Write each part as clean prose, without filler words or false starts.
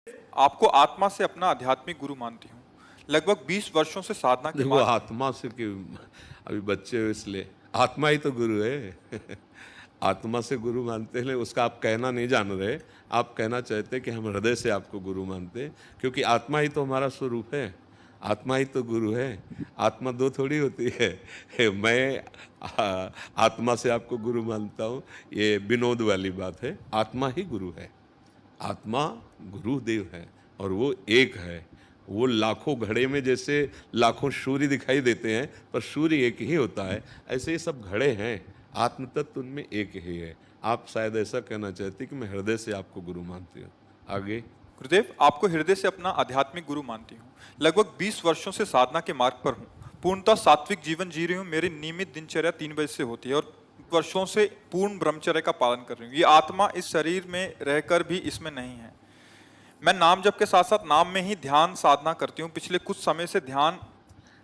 आपको आत्मा से अपना आध्यात्मिक गुरु मानती हूँ। लगभग 20 वर्षों से साधना के देखो बाद आत्मा से क्यों, अभी बच्चे हो इसलिए आत्मा ही तो गुरु है। आत्मा से गुरु मानते हैं, उसका आप कहना नहीं जान रहे। आप कहना चाहते हैं कि हम हृदय से आपको गुरु मानते हैं, क्योंकि आत्मा ही तो हमारा स्वरूप है, आत्मा ही तो गुरु है। आत्मा दो थोड़ी होती है। मैं आत्मा से आपको गुरु मानता हूँ, ये विनोद वाली बात है। आत्मा ही गुरु है, आत्मा गुरुदेव है और वो एक है। वो लाखों घड़े में जैसे लाखों सूर्य दिखाई देते हैं, पर सूर्य एक ही होता है, ऐसे ही सब घड़े हैं, आत्म तत्व उनमें एक ही है। आप शायद ऐसा कहना चाहते कि मैं हृदय से आपको गुरु मानती हूँ। आगे। गुरुदेव, आपको हृदय से अपना आध्यात्मिक गुरु मानती हूँ। लगभग 20 वर्षों से साधना के मार्ग पर हूँ। पूर्णतः सात्विक जीवन जी रही हूँ। मेरी नियमित दिनचर्या 3 बजे से होती है और वर्षों से पूर्ण ब्रह्मचर्य का पालन कर रही हूँ। ये आत्मा इस शरीर में रहकर भी इसमें नहीं है। मैं नाम जप के साथ साथ नाम में ही ध्यान साधना करती हूँ। पिछले कुछ समय से ध्यान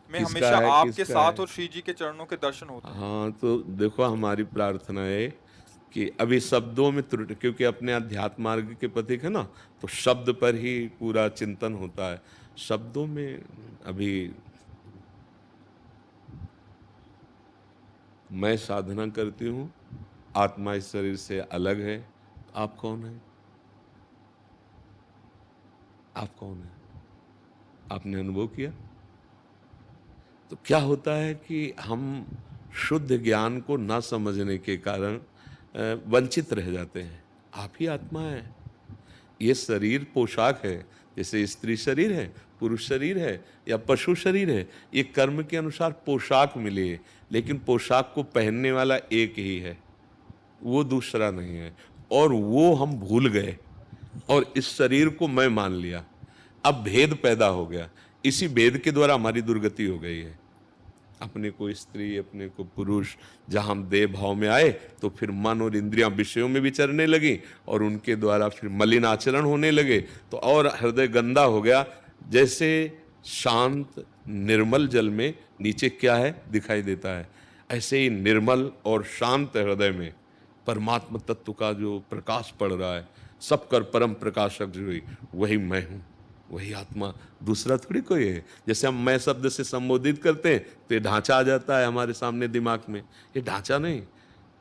में किसका हमेशा है, आपके किसका साथ है? और श्री जी के चरणों के दर्शन होते हैं। हाँ, तो देखो हमारी प्रार्थना है कि अभी शब्दों में त्रुटि, क्योंकि अपने अध्यात्म मार्ग के पथिक है ना, तो शब्द पर ही पूरा चिंतन होता है। शब्दों में अभी मैं साधना करती हूँ, आत्मा इस शरीर से अलग है। आप कौन है? आप कौन है? आपने अनुभव किया? तो क्या होता है कि हम शुद्ध ज्ञान को ना समझने के कारण वंचित रह जाते हैं। आप ही आत्मा है। ये शरीर पोशाक है, जैसे स्त्री शरीर है, पुरुष शरीर है या पशु शरीर है। ये कर्म के अनुसार पोशाक मिली है, लेकिन पोशाक को पहनने वाला एक ही है, वो दूसरा नहीं है। और वो हम भूल गए और इस शरीर को मैं मान लिया। अब भेद पैदा हो गया, इसी भेद के द्वारा हमारी दुर्गति हो गई है। अपने को स्त्री, अपने को पुरुष, जहां हम देह भाव में आए तो फिर मन और इंद्रियां विषयों में विचरने लगी और उनके द्वारा फिर मलिन आचरण होने लगे, तो और हृदय गंदा हो गया। जैसे शांत निर्मल जल में नीचे क्या है दिखाई देता है, ऐसे ही निर्मल और शांत हृदय में परमात्मा तत्व का जो प्रकाश पड़ रहा है, सब कर परम प्रकाशक जो है, वही मैं हूं, वही आत्मा, दूसरा थोड़ी कोई है। जैसे हम मैं शब्द से संबोधित करते हैं तो ये ढांचा आ जाता है हमारे सामने दिमाग में। ये ढांचा नहीं,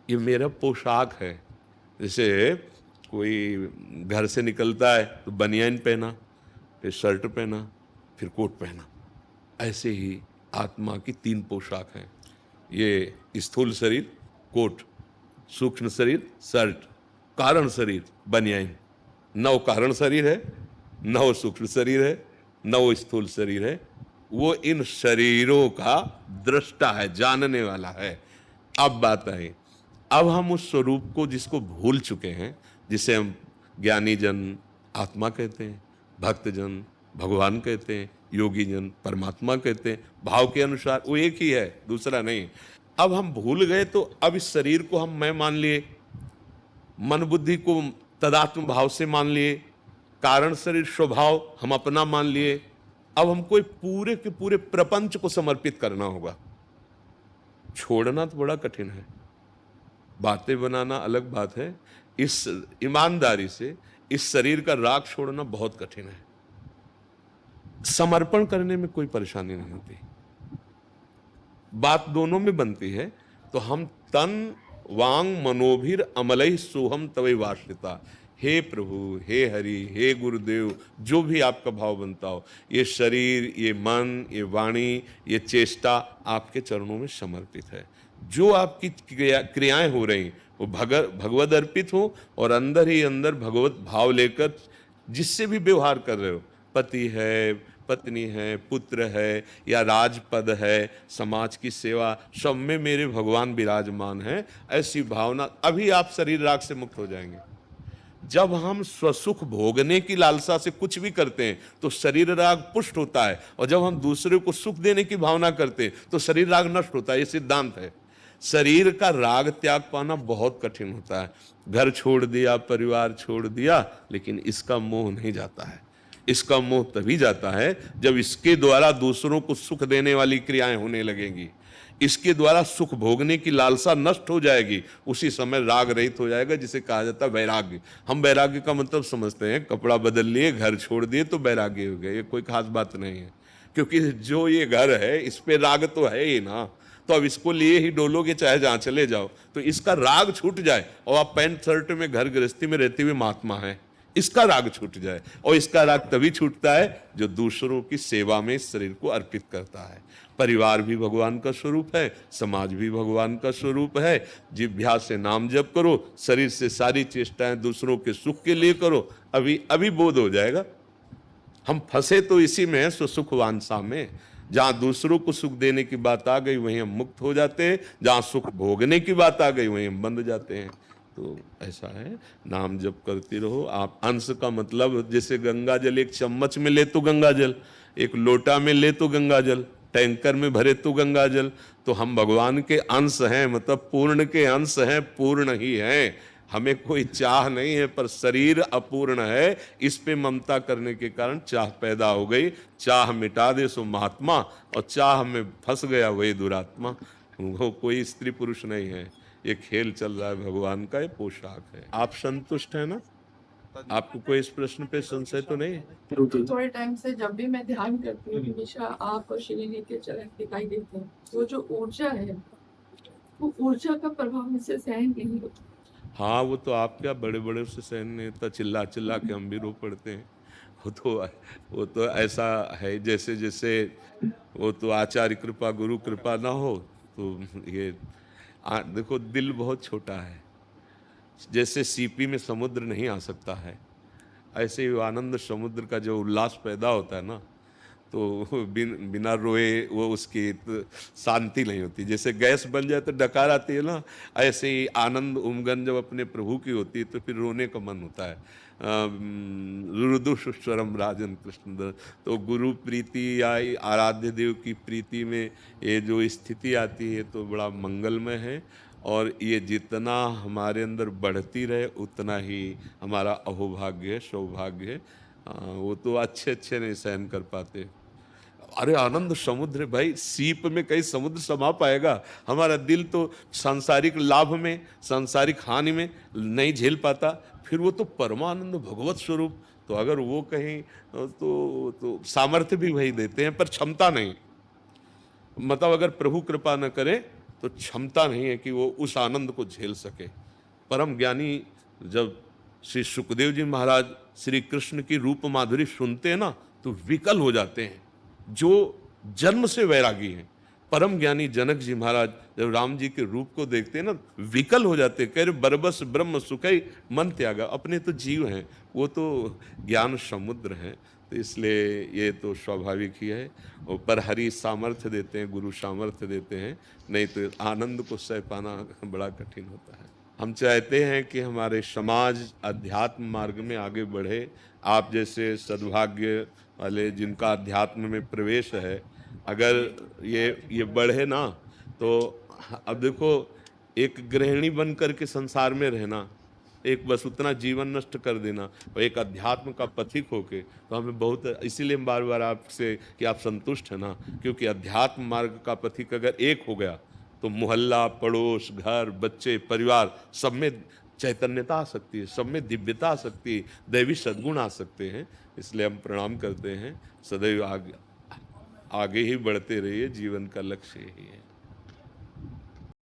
ये मेरा पोशाक है। जैसे कोई घर से निकलता है तो बनियान पहना, फिर शर्ट पहना, फिर कोट पहना। ऐसे ही आत्मा की 3 पोशाक हैं। ये स्थूल शरीर कोट, सूक्ष्म शरीर शर्ट, कारण शरीर बनियान। नौ कारण शरीर है, नौ सूक्ष्म शरीर है, नौ स्थूल शरीर है। वो इन शरीरों का दृष्टा है, जानने वाला है। अब बात आई, अब हम उस स्वरूप को जिसको भूल चुके हैं, जिसे हम ज्ञानी जन आत्मा कहते हैं, भक्तजन भगवान कहते हैं, योगी जन परमात्मा कहते हैं, भाव के अनुसार वो एक ही है, दूसरा नहीं। अब हम भूल गए, तो अब इस शरीर को हम मैं मान लिए, मन बुद्धि को तदात्म भाव से मान लिए, कारण शरीर स्वभाव हम अपना मान लिए। अब हमको पूरे के पूरे प्रपंच को समर्पित करना होगा। छोड़ना तो बड़ा कठिन है, बातें बनाना अलग बात है। इस ईमानदारी से इस शरीर का राग छोड़ना बहुत कठिन है। समर्पण करने में कोई परेशानी नहीं होती, बात दोनों में बनती है। तो हम तन वांग मनोभिर अमलई सोहम तवै वाश्रिता। हे प्रभु, हे हरि, हे गुरुदेव, जो भी आपका भाव बनता हो, ये शरीर, ये मन, ये वाणी, ये चेष्टा आपके चरणों में समर्पित है। जो आपकी क्रियाएं हो रही वो भगवद अर्पित हो, और अंदर ही अंदर भगवत भाव लेकर जिससे भी व्यवहार कर रहे हो, पति है, पत्नी है, पुत्र है या राजपद है, समाज की सेवा, सब में मेरे भगवान विराजमान हैं, ऐसी भावना, अभी आप शरीर राग से मुक्त हो जाएंगे। जब हम स्वसुख भोगने की लालसा से कुछ भी करते हैं तो शरीर राग पुष्ट होता है, और जब हम दूसरे को सुख देने की भावना करते हैं तो शरीर राग नष्ट होता है। ये सिद्धांत है। शरीर का राग त्याग पाना बहुत कठिन होता है। घर छोड़ दिया, परिवार छोड़ दिया, लेकिन इसका मोह नहीं जाता है। इसका मोह तभी जाता है जब इसके द्वारा दूसरों को सुख देने वाली क्रियाएं होने लगेंगी। इसके द्वारा सुख भोगने की लालसा नष्ट हो जाएगी, उसी समय राग रहित हो जाएगा, जिसे कहा जाता है वैराग्य। हम वैराग्य का मतलब समझते हैं कपड़ा बदल लिए, घर छोड़ दिए तो वैराग्य हो गया, ये कोई खास बात नहीं है। क्योंकि जो ये घर है इस पे राग तो है ही ना, तो अब इसको लिए ही डोलोगे चाहे जहां चले जाओ, तो इसका राग छूट जाए और आप पैंट शर्ट में घर गृहस्थी में रहते हुए महात्मा हैं, इसका राग छूट जाए। और इसका राग तभी छूटता है जो दूसरों की सेवा में इस शरीर को अर्पित करता है। परिवार भी भगवान का स्वरूप है, समाज भी भगवान का स्वरूप है। जिह्वा से नाम जप करो, शरीर से सारी चेष्टाएं दूसरों के सुख के लिए करो, अभी अभी बोध हो जाएगा। हम फंसे तो इसी में हैं, सो सुखवांसा में। जहां दूसरों को सुख देने की बात आ गई वहीं हम मुक्त हो जाते हैं, जहां सुख भोगने की बात आ गई वहीं हम बंध जाते हैं। तो ऐसा है, नाम जप करते रहो आप। अंश का मतलब जैसे गंगा जल एक चम्मच में ले तो गंगा जल, एक लोटा में ले तो गंगा जल, टैंकर में भरे तो गंगा जल। तो हम भगवान के अंश हैं, मतलब पूर्ण के अंश हैं, पूर्ण ही हैं। हमें कोई चाह नहीं है, पर शरीर अपूर्ण है, इस पे ममता करने के कारण चाह पैदा हो गई। चाह मिटा दे सो महात्मा, और चाह में फंस गया वही दुरात्मा। वो कोई स्त्री पुरुष नहीं है, ये खेल चल रहा है भगवान का, ये पोशाक है। आप संतुष्ट है ना? आपको कोई इस प्रश्न पे संशय तो नहीं है? थोड़े टाइम से जब भी मैं ध्यान करती हूँ, हमेशा आप और श्रीनी के चरण दिखाई देते हैं। वो जो ऊर्जा है, वो ऊर्जा का प्रभाव मुझसे सहन नहीं होता। हाँ, वो तो आप क्या बड़े बड़े से सहन नहीं होता, चिल्ला चिल्ला के हम भी रो पड़ते हैं। वो तो ऐसा है, जैसे जैसे वो तो आचार्य कृपा गुरु कृपा ना हो तो ये देखो दिल बहुत छोटा है, जैसे सीपी में समुद्र नहीं आ सकता है, ऐसे ही आनंद समुद्र का जो उल्लास पैदा होता है ना, तो बिना रोए वो उसकी शांति नहीं होती। जैसे गैस बन जाए तो डकार आती है ना, ऐसे ही आनंद उमगन जब अपने प्रभु की होती है तो फिर रोने का मन होता है। रुदुषरम राजन कृष्णदास। तो गुरु प्रीति या आराध्य देव की प्रीति में ये जो स्थिति आती है तो बड़ा मंगलमय है, और ये जितना हमारे अंदर बढ़ती रहे उतना ही हमारा अहोभाग्य है, सौभाग्य है। वो तो अच्छे अच्छे नहीं सहन कर पाते। अरे आनंद समुद्र भाई, सीप में कहीं समुद्र समा पाएगा? हमारा दिल तो सांसारिक लाभ में, सांसारिक हानि में नहीं झेल पाता, फिर वो तो परमानंद भगवत स्वरूप। तो अगर वो कहीं तो सामर्थ्य भी वही देते हैं, पर क्षमता नहीं। मतलब अगर प्रभु कृपा न करे तो क्षमता नहीं है कि वो उस आनंद को झेल सके। परम ज्ञानी जब श्री सुखदेव जी महाराज श्री कृष्ण की रूप माधुरी सुनते हैं ना तो विकल हो जाते हैं, जो जन्म से वैरागी हैं। परम ज्ञानी जनक जी महाराज जब राम जी के रूप को देखते हैं ना विकल हो जाते हैं, कह रहे बरबस ब्रह्म सुखई मन त्यागा। अपने तो जीव हैं, वो तो ज्ञान समुद्र हैं, तो इसलिए ये तो स्वाभाविक ही है। और पर हरि सामर्थ्य देते हैं, गुरु सामर्थ्य देते हैं, नहीं तो आनंद को सह पाना बड़ा कठिन होता है। हम चाहते हैं कि हमारे समाज अध्यात्म मार्ग में आगे बढ़े। आप जैसे सद्भाग्य वाले जिनका अध्यात्म में प्रवेश है, अगर ये बढ़े ना, तो अब देखो एक गृहिणी बन करके संसार में रहना, एक बस उतना जीवन नष्ट कर देना, और एक अध्यात्म का पथिक होके, तो हमें बहुत, इसीलिए हम बार बार आपसे कि आप संतुष्ट हैं ना, क्योंकि अध्यात्म मार्ग का पथिक अगर एक हो गया तो मोहल्ला, पड़ोस, घर, बच्चे, परिवार सब में चैतन्यता आ सकती है, सब में दिव्यता आ सकती है, दैवी सद्गुण आ सकते हैं। इसलिए हम प्रणाम करते हैं, सदैव आगे ही बढ़ते रहिए, जीवन का लक्ष्य यही है।